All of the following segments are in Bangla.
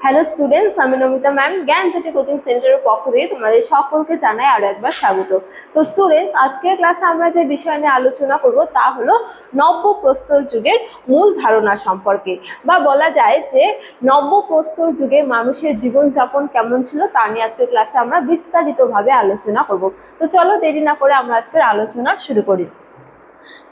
হ্যালো স্টুডেন্টস, আমি নমিতা ম্যাম জ্ঞানজ্যোতি কোচিং সেন্টারের পক্ষ থেকে তোমাদের সকলকে জানাই আরো একবার স্বাগত। তো স্টুডেন্টস, আজকের ক্লাসে আমরা যে বিষয় নিয়ে আলোচনা করব তা হলো নব্যপ্রস্তর যুগের মূল ধারণা সম্পর্কে, বা বলা যায় যে নব্যপ্রস্তর যুগে মানুষের জীবনযাপন কেমন ছিল তা নিয়ে আজকের ক্লাসে আমরা বিস্তারিতভাবে আলোচনা করব। তো চলো দেরি না করে আমরা আজকের আলোচনা শুরু করি।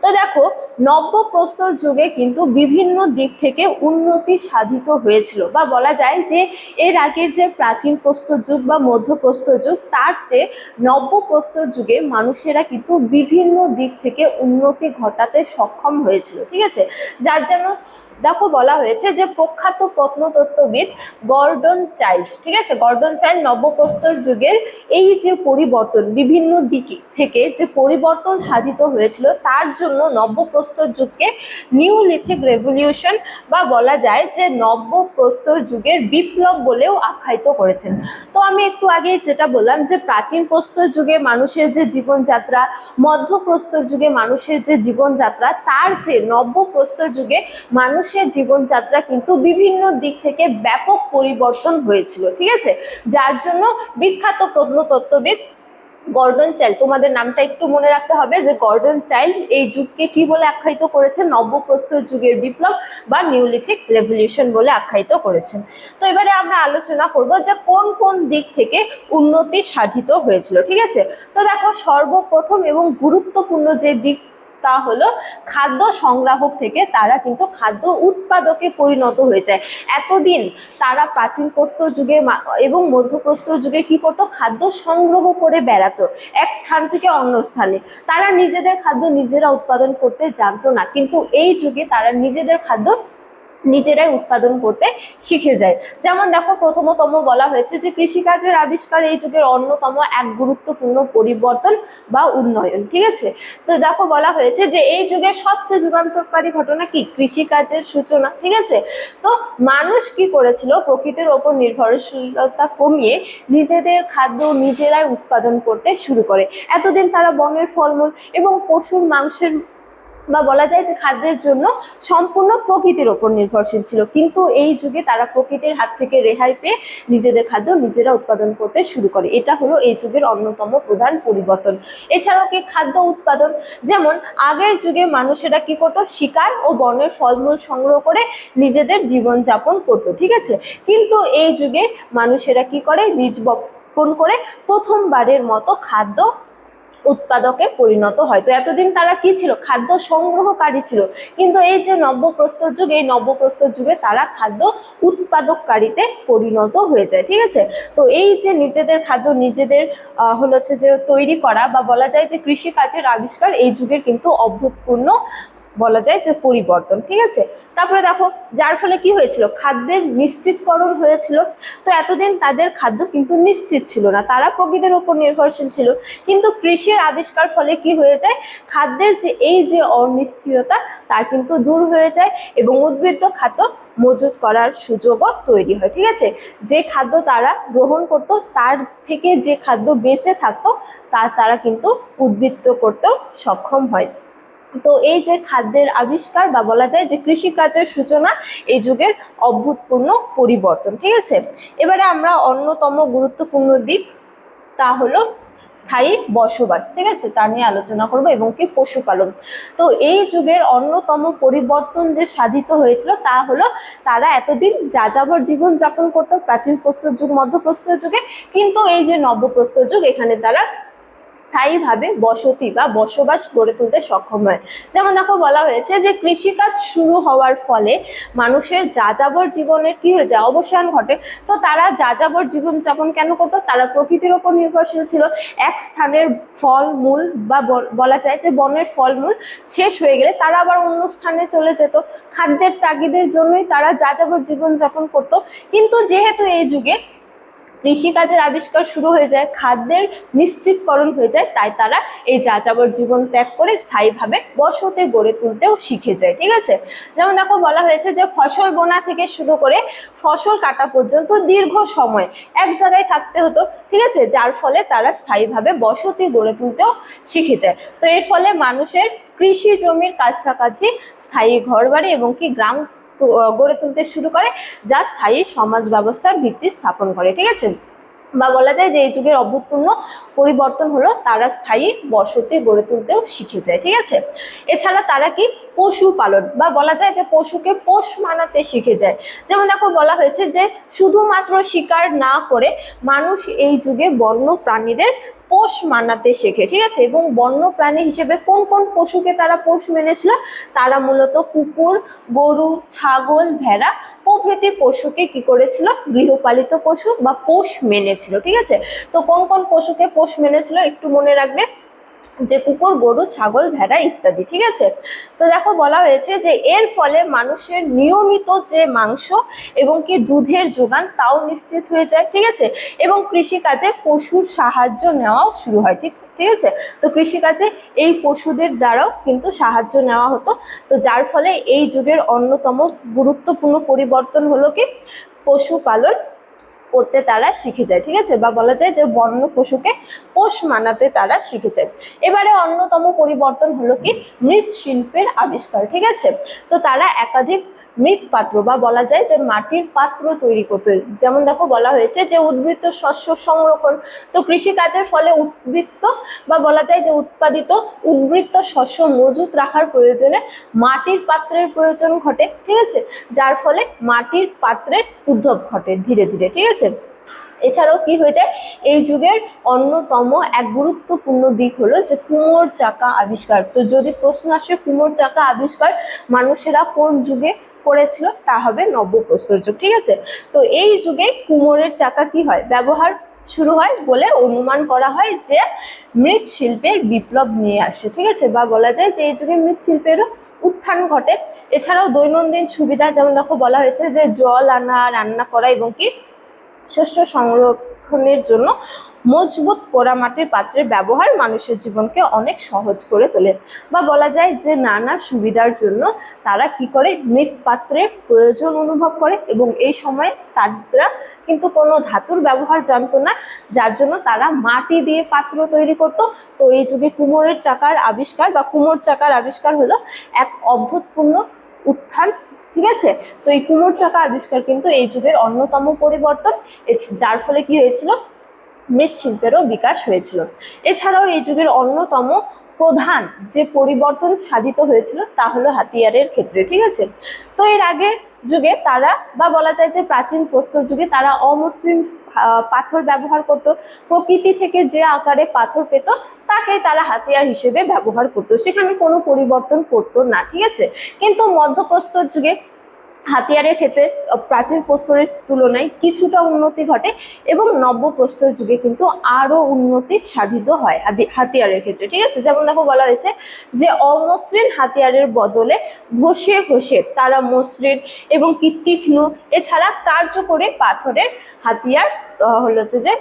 তো দেখো, নব্যপ্রস্তর যুগে কিন্তু বিভিন্ন দিক থেকে উন্নতি সাধিত হয়েছিল, বা বলা যায় যে এর আগের যে প্রাচীন প্রস্তর যুগ বা মধ্যপ্রস্তর যুগ তার চেয়ে নব্যপ্রস্তর যুগে মানুষেরা কিন্তু বিভিন্ন দিক থেকে উন্নতি ঘটাতে সক্ষম হয়েছিল। ঠিক আছে, যার জন্য দেখো বলা হয়েছে যে প্রখ্যাত প্রত্নতত্ত্ববিদ গর্ডন চাইল্ড, ঠিক আছে, গর্ডন চাইল্ড নব্যপ্রস্তর যুগের এই যে পরিবর্তন, বিভিন্ন দিক থেকে যে পরিবর্তন সাধিত হয়েছিল তার জন্য নব্যপ্রস্তর যুগকে নিওলিথিক রেভলিউশন বা বলা যায় যে নব্যপ্রস্তর যুগের বিপ্লব বলেও আখ্যায়িত করেছেন। তো আমি একটু আগে যেটা বললাম যে প্রাচীন প্রস্তর যুগে মানুষের যে জীবনযাত্রা, মধ্যপ্রস্তর যুগে মানুষের যে জীবনযাত্রা, তার যে নব্যপ্রস্তর যুগে মানুষের জীবনযাত্রা কিন্তু বিভিন্ন দিক থেকে ব্যাপক পরিবর্তন হয়েছিল। ঠিক আছে, যার জন্য বিখ্যাত প্রত্নতত্ত্ববিদ গর্ডন চাইল্ড, তোমাদের নামটা একটু মনে রাখতে হবে যে গর্ডন চাইল্ড এই যুগকে কি বলে আখ্যায়িত করেছেন? নব্যপ্রস্তর যুগের বিপ্লব বা নিওলিথিক রেভলিউশন বলে আখ্যায়িত করেছেন। তো এবারে আমরা আলোচনা করব যে কোন কোন দিক থেকে উন্নতি সাধিত হয়েছিল। ঠিক আছে, তো দেখো সর্বপ্রথম এবং গুরুত্বপূর্ণ যে দিক তা হলো খাদ্য সংগ্রাহক থেকে তারা কিন্তু খাদ্য উৎপাদকে পরিণত হয়ে যায়। এতদিন তারা প্রাচীন প্রস্তর যুগে এবং মধ্যপ্রস্তর যুগে কি করতো? খাদ্য সংগ্রহ করে বেড়াতো এক স্থান থেকে অন্য স্থানে। তারা নিজেদের খাদ্য নিজেরা উৎপাদন করতে জানতো না, কিন্তু এই যুগে তারা নিজেদের খাদ্য নিজেরাই উৎপাদন করতে শিখে যায়। যেমন দেখো, প্রথমতম বলা হয়েছে যে কৃষিকাজের আবিষ্কার এই যুগের অন্যতম এক গুরুত্বপূর্ণ পরিবর্তন বা উন্নয়ন। ঠিক আছে, তো দেখো বলা হয়েছে যে এই যুগের সবচেয়ে যুগান্তকারী ঘটনা কি? কৃষিকাজের সূচনা। ঠিক আছে, তো মানুষ কি করেছিল? প্রকৃতির ওপর নির্ভরশীলতা কমিয়ে নিজেদের খাদ্য নিজেরাই উৎপাদন করতে শুরু করে। এতদিন তারা বনের ফলমূল এবং পশুর মাংসের বা বলা যায় যে খাদ্যের জন্য সম্পূর্ণ প্রকৃতির ওপর নির্ভরশীল ছিল, কিন্তু এই যুগে তারা প্রকৃতির হাত থেকে রেহাই পেয়ে নিজেদের খাদ্য নিজেরা উৎপাদন করতে শুরু করে। এটা হলো এই যুগের অন্যতম প্রধান পরিবর্তন। এছাড়াও কি খাদ্য উৎপাদন, যেমন আগের যুগে মানুষেরা কি করতো? শিকার ও বনের ফলমূল সংগ্রহ করে নিজেদের জীবনযাপন করতো। ঠিক আছে, কিন্তু এই যুগে মানুষেরা কি করে? বীজ বপন করে প্রথমবারের মতো খাদ্য উৎপাদকে পরিণত হয়। তো এতদিন তারা কি ছিল? খাদ্য সংগ্রহকারী ছিল, কিন্তু এই যে নব্যপ্রস্তর যুগ, এই নব্যপ্রস্তর যুগে তারা খাদ্য উৎপাদককারীতে পরিণত হয়ে যায়। ঠিক আছে, তো এই যে নিজেদের খাদ্য নিজেদের হচ্ছে যে তৈরি করা বা বলা যায় যে কৃষিকাজের আবিষ্কার এই যুগের কিন্তু অভূতপূর্ণ বলা যায় যে পরিবর্তন। ঠিক আছে, তারপরে দেখো যার ফলে কি হয়েছিল? খাদ্যের নিশ্চিতকরণ হয়েছিল। তো এতদিন তাদের খাদ্য কিন্তু নিশ্চিত ছিল না, তারা প্রকৃতির উপর নির্ভরশীল ছিল, কিন্তু কৃষির আবিষ্কার ফলে কি হয়ে যায়? খাদ্যের যে এই যে অনিশ্চয়তা তা কিন্তু দূর হয়ে যায় এবং উদ্বৃত্ত খাদ্য মজুত করার সুযোগও তৈরি হয়। ঠিক আছে, যে খাদ্য তারা গ্রহণ করতো তার থেকে যে খাদ্য বেঁচে থাকতো তারা কিন্তু উদ্বৃত্ত করতেও সক্ষম হয়। তো এই যে খাদ্যের আবিষ্কার বা বলা যায় যে কৃষিকাজের সূচনা এই যুগের অভূতপূর্ণ পরিবর্তন। ঠিক আছে, এবারে আমরা অন্যতম গুরুত্বপূর্ণ দিক তা হলো স্থায়ী বসবাস। ঠিক আছে, তা নিয়ে আলোচনা করব এবং কি পশুপালন। তো এই যুগের অন্যতম পরিবর্তন যে সাধিত হয়েছিল তা হলো তারা এতদিন যাযাবর জীবন যাপন করতো প্রাচীন প্রস্তর যুগ মধ্যপ্রস্তর যুগে, কিন্তু এই যে নব্যপ্রস্তর যুগ এখানে তারা স্থায়ীভাবে বসতি বা বসবাস গড়ে তুলতে সক্ষম হয়। যেমন দেখো বলা হয়েছে যে কৃষিকাজ শুরু হওয়ার ফলে মানুষের যাযাবর জীবনের কি হয়ে যায়? অবসান ঘটে। তো তারা যাযাবর জীবনযাপন কেন করতো? তারা প্রকৃতির ওপর নির্ভরশীল ছিল। এক স্থানের ফল মূল বা বলা যায় যে বনের ফলমূল শেষ হয়ে গেলে তারা আবার অন্য স্থানে চলে যেত। খাদ্যের তাগিদের জন্যই তারা যাযাবর জীবনযাপন করতো। কিন্তু যেহেতু এই যুগে কৃষিকাজের আবিষ্কার শুরু হয়ে যায়, খাদ্যের নিশ্চিতকরণ হয়ে যায়, তাই তারা এই যাযাবর জীবন ত্যাগ করে স্থায়ীভাবে বসতি গড়ে তুলতেও শিখে যায়। ঠিক আছে, যেমন দেখো বলা হয়েছে যে ফসল বোনা থেকে শুরু করে ফসল কাটা পর্যন্ত দীর্ঘ সময় এক জায়গায় থাকতে হতো। ঠিক আছে, যার ফলে তারা স্থায়ীভাবে বসতি গড়ে তুলতেও শিখে যায়। তো এর ফলে মানুষের কৃষি জমির কাছাকাছি স্থায়ী ঘরবাড়ি এবং কি গ্রাম গড়ে তুলতে শুরু করে, যা স্থায়ী সমাজ ব্যবস্থার ভিত্তি স্থাপন করে। ঠিক আছে, বা বলা যায় যে এই যুগের অভূতপূর্ণ পরিবর্তন হলো তারা স্থায়ী বসতি গড়ে তুলতেও শিখে যায়। ঠিক আছে, এছাড়া তারা কি পশুপালন বা বলা যায় যে পশুকে পোষ মানাতে শিখে যায়। যেমন দেখো বলা হয়েছে যে শুধুমাত্র শিকার না করে মানুষ এই যুগে বন্য প্রাণীদের পোষ মানাতে শেখে। ঠিক আছে, এবং বন্য প্রাণী হিসেবে কোন কোন পশুকে তারা পোষ মেনেছিল? তারা মূলত কুকুর, গরু, ছাগল, ভেড়া প্রভৃতি পশুকে কি করেছিল? গৃহপালিত পশু বা পোষ মেনেছিল। ঠিক আছে, তো কোন কোন পশুকে পোষ মেনেছিল একটু মনে রাখবে, যে কুকুর, গরু, ছাগল, ভেড়া ইত্যাদি। ঠিক আছে, তো দেখো বলা হয়েছে যে এর ফলে মানুষের নিয়মিত যে মাংস এবং কি দুধের যোগান তাও নিশ্চিত হয়ে যায়। ঠিক আছে, এবং কৃষিকাজে পশুর সাহায্য নেওয়াও শুরু হয়। ঠিক আছে, তো কৃষিকাজে এই পশুদের দ্বারাও কিন্তু সাহায্য নেওয়া হতো। তো যার ফলে এই যুগের অন্যতম গুরুত্বপূর্ণ পরিবর্তন হলো কি পশুপালন করতে তারা শিখে যায়। ঠিক আছে, বা বলা যায় যে বন্য পশুকে পোষ মানাতে তারা শিখে যায়। এবারে অন্যতম পরিবর্তন হলো কি মৃৎশিল্পের আবিষ্কার। ঠিক আছে, তো তারা একাধিক মৃৎপাত্র বা বলা যায় যে মাটির পাত্র তৈরি করতে, যেমন দেখো বলা হয়েছে যে উদ্বৃত্ত শস্য সংরক্ষণ। তো কৃষিকাজের ফলে উদ্বৃত্ত বা বলা যায় যে উৎপাদিত উদ্বৃত্ত শস্য মজুত রাখার প্রয়োজনে মাটির পাত্রের প্রয়োজন ঘটে। ঠিক আছে, যার ফলে মাটির পাত্রের উদ্ভব ঘটে ধীরে ধীরে। ঠিক আছে, এছাড়াও কি হয়ে যায়, এই যুগের অন্যতম এক গুরুত্বপূর্ণ দিক হলো যে কুমোর চাকা আবিষ্কার। তো যদি প্রশ্ন আসে কুমোর চাকা আবিষ্কার মানুষেরা কোন যুগে করেছিল, তা হবে নব্যপ্রস্তর যুগ। ঠিক আছে, তো এই যুগে কুমোরের চাকা কি হয় ব্যবহার শুরু হয় বলে অনুমান করা হয় যে মৃৎশিল্পের বিপ্লব নিয়ে আসে। ঠিক আছে, বা বলা যায় যে এই যুগে মৃৎশিল্পেরও উত্থান ঘটে। এছাড়াও দৈনন্দিন সুবিধা, যেমন দেখো বলা হয়েছে যে জল আনা, রান্না করা এবং কি শস্য সংরক্ষণের জন্য মজবুত পোড়ামাটির পাত্রের ব্যবহার মানুষের জীবনকে অনেক সহজ করে তোলে। বা বলা যায় যে নানা সুবিধার জন্য তারা কি করে মৃৎপাত্রের প্রয়োজন অনুভব করে, এবং এই সময় তারা কিন্তু কোনো ধাতুর ব্যবহার জানতো না, যার জন্য তারা মাটি দিয়ে পাত্র তৈরি করত। তো এই যুগে কুমোরের চাকার আবিষ্কার বা কুমোর চাকার আবিষ্কার হলো এক অভূতপূর্ণ উত্থান। ঠিক আছে, তো এই কুমোর চাকা আবিষ্কার কিন্তু এই যুগের অন্যতম পরিবর্তন, যার ফলে কি হয়েছিল মৃৎশিল্পেরও বিকাশ হয়েছিল। এছাড়াও এই যুগের অন্যতম প্রধান যে পরিবর্তন সাধিত হয়েছিল তা হলো হাতিয়ারের ক্ষেত্রে। ঠিক আছে, তো এর আগে যুগে তারা বা বলা যায় যে প্রাচীন প্রস্তর যুগে তারা অমসৃণ পাথর ব্যবহার করত। প্রকৃতি থেকে যে আকারে পাথর পেত তাকে তারা হাতিয়ার হিসেবে ব্যবহার করতো, সেখানে কোনো পরিবর্তন করতো না। ঠিক আছে, কিন্তু মধ্যপ্রস্তর যুগে হাতিয়ারের ক্ষেত্রে প্রাচীন প্রস্তরের তুলনায় কিছুটা উন্নতি ঘটে, এবং নব্যপ্রস্তর যুগে কিন্তু আরো উন্নতি সাধিত হয় হাতিয়ারের ক্ষেত্রে। ঠিক আছে, যেমন দেখো বলা হয়েছে যে অমসৃণ হাতিয়ারের বদলে ঘষে ঘষে তারা মসৃণ এবং কি তীক্ষ্ণ এছাড়া কার্যকরী পাথরের হাতিয়ার হচ্ছে যে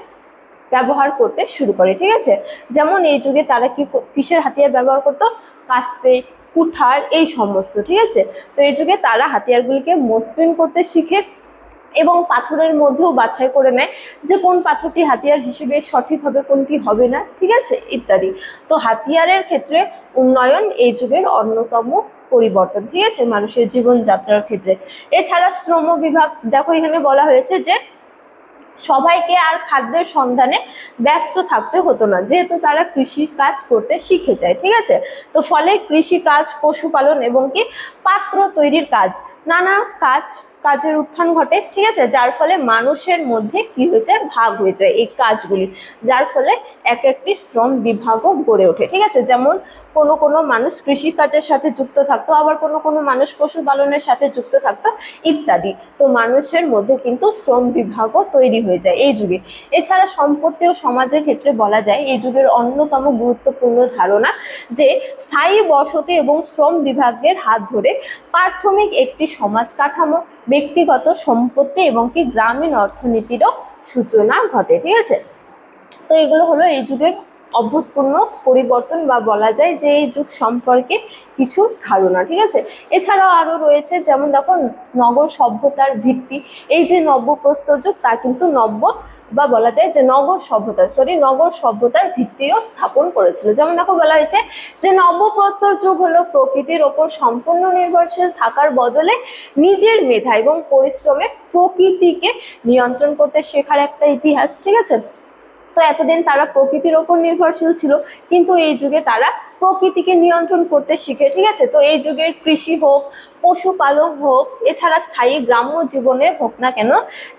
ব্যবহার করতে শুরু করে। ঠিক আছে, যেমন এই যুগে তারা কিসের হাতিয়ার ব্যবহার করতো? কাস্তে, কুঠার, এই সমস্ত। ঠিক আছে, তো এই যুগে তারা হাতিয়ারগুলিকে মসৃণ করতে শিখে এবং পাথরের মধ্যেও বাছাই করে নেয় যে কোন পাথরটি হাতিয়ার হিসেবে সঠিক হবে, কোনটি হবে না। ঠিক আছে, ইত্যাদি। তো হাতিয়ারের ক্ষেত্রে উন্নয়ন এই যুগের অন্যতম পরিবর্তন। ঠিক আছে, মানুষের জীবনযাত্রার ক্ষেত্রে। এছাড়া শ্রম বিভাগ, দেখো এখানে বলা হয়েছে যে সবাইকে আর খাদ্যের সন্ধানে ব্যস্ত থাকতে হতো না, যেহেতু তারা কৃষি কাজ করতে শিখে যায়। ঠিক আছে, তো ফলে কৃষি কাজ, পশুপালন এবং কি পাত্র তৈরির কাজ, নানা কাজের উত্থান ঘটে। ঠিক আছে, যার ফলে মানুষের মধ্যে কি হয়ে যায়, ভাগ হয়ে যায় এই কাজগুলি, যার ফলে এক একটি শ্রম বিভাগও গড়ে ওঠে। ঠিক আছে, যেমন কোনো কোনো মানুষ কৃষি কাজের সাথে যুক্ত থাকতো, আবার কোনো কোনো মানুষ পশুপালনের সাথে যুক্ত থাকতো ইত্যাদি। তো মানুষের মধ্যে কিন্তু শ্রম বিভাগও তৈরি হয়ে যায় এই যুগে। এছাড়া সম্পত্তি ও সমাজের ক্ষেত্রে বলা যায় এই যুগের অন্যতম গুরুত্বপূর্ণ ধারণা যে স্থায়ী বসতি এবং শ্রম বিভাগের হাত ধরে প্রাথমিক একটি সমাজ কাঠামো, ব্যক্তিগত সম্পত্তি এবং কি গ্রামীণ অর্থনীতিরও সূচনা ঘটে। ঠিক আছে, তো এগুলো হলো এই যুগের অভূতপূর্ণ পরিবর্তন বা বলা যায় যে এই যুগ সম্পর্কে কিছু ধারণা। ঠিক আছে, এছাড়াও আরো রয়েছে, যেমন দেখো নগর সভ্যতার ভিত্তি, এই যে নব্যপ্রস্তর যুগ তা কিন্তু নব্য বা বলা যায় যে নগর সভ্যতার ভিত্তিও স্থাপন করেছিল। যেমন দেখো বলা হয়েছে যে নব্যপ্রস্তর যুগ হলো প্রকৃতির ওপর সম্পূর্ণ নির্ভরশীল থাকার বদলে নিজের মেধা এবং পরিশ্রমে প্রকৃতিকে নিয়ন্ত্রণ করতে শেখার একটা ইতিহাস। ঠিক আছে, তো এতদিন তারা প্রকৃতির ওপর নির্ভরশীল ছিল, কিন্তু এই যুগে তারা প্রকৃতিকে নিয়ন্ত্রণ করতে শিখে। ঠিক আছে, তো এই যুগের কৃষি হোক, পশুপালন হোক, এছাড়া স্থায়ী গ্রাম্য জীবনের হোক না কেন,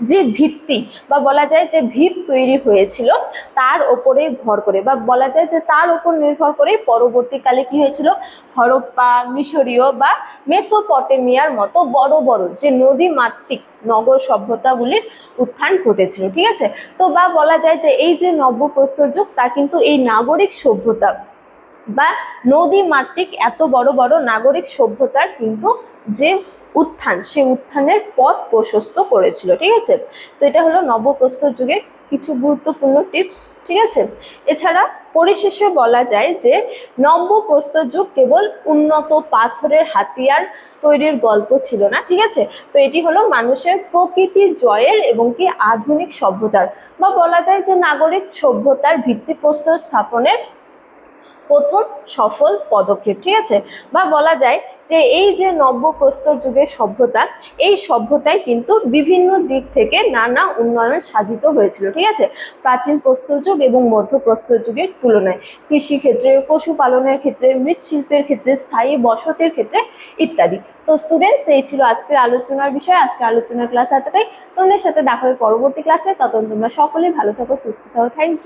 যে ভিত্তি বা বলা যায় যে ভিত তৈরি হয়েছিল তার ওপরেই ভর করে, বা বলা যায় যে তার ওপর নির্ভর করেই পরবর্তীকালে কি হয়েছিল, হরপ্পা, মিশরীয় বা মেসোপটেমিয়ার মতো বড় বড় যে নদী মাতৃক নগর সভ্যতাগুলির উত্থান ঘটেছিল। ঠিক আছে, তো বা বলা যায় যে এই যে নব্যপ্রস্তর যুগ তা কিন্তু এই নাগরিক সভ্যতা বা নদী মাতৃক এত বড় বড় নাগরিক সভ্যতার কিন্তু যে উত্থান, সেই উত্থানের পথ প্রশস্ত করেছিল। ঠিক আছে, তো এটা হলো নব্যপ্রস্তর যুগের কিছু গুরুত্বপূর্ণ টিপস। ঠিক আছে, এছাড়া পরিশেষে বলা যায় যে নব্যপ্রস্তর যুগ কেবল উন্নত পাথরের হাতিয়ার তৈরির গল্প ছিল না। ঠিক আছে, তো এটি হলো মানুষের প্রকৃতির জয়ের এবং কি আধুনিক সভ্যতার বা বলা যায় যে নাগরিক সভ্যতার ভিত্তিপ্রস্তর স্থাপনের প্রথম সফল পদক্ষেপ। ঠিক আছে, বা বলা যায় যে এই যে নব্যপ্রস্তর যুগের সভ্যতা, এই সভ্যতায় কিন্তু বিভিন্ন দিক থেকে নানা উন্নয়ন সাধিত হয়েছিল। ঠিক আছে, প্রাচীন প্রস্তর যুগ এবং মধ্যপ্রস্তর যুগের তুলনায় কৃষিক্ষেত্রে, পশুপালনের ক্ষেত্রে, মৃৎশিল্পের ক্ষেত্রে, স্থায়ী বসতির ক্ষেত্রে ইত্যাদি। তো স্টুডেন্টস, এই ছিল আজকের আলোচনার বিষয়। আজকের আলোচনার ক্লাস এতটাই। তোমাদের সাথে দেখা হবে পরবর্তী ক্লাসে। ততক্ষণ তোমরা সকলেই ভালো থাকো, সুস্থ থাকো। Thank you.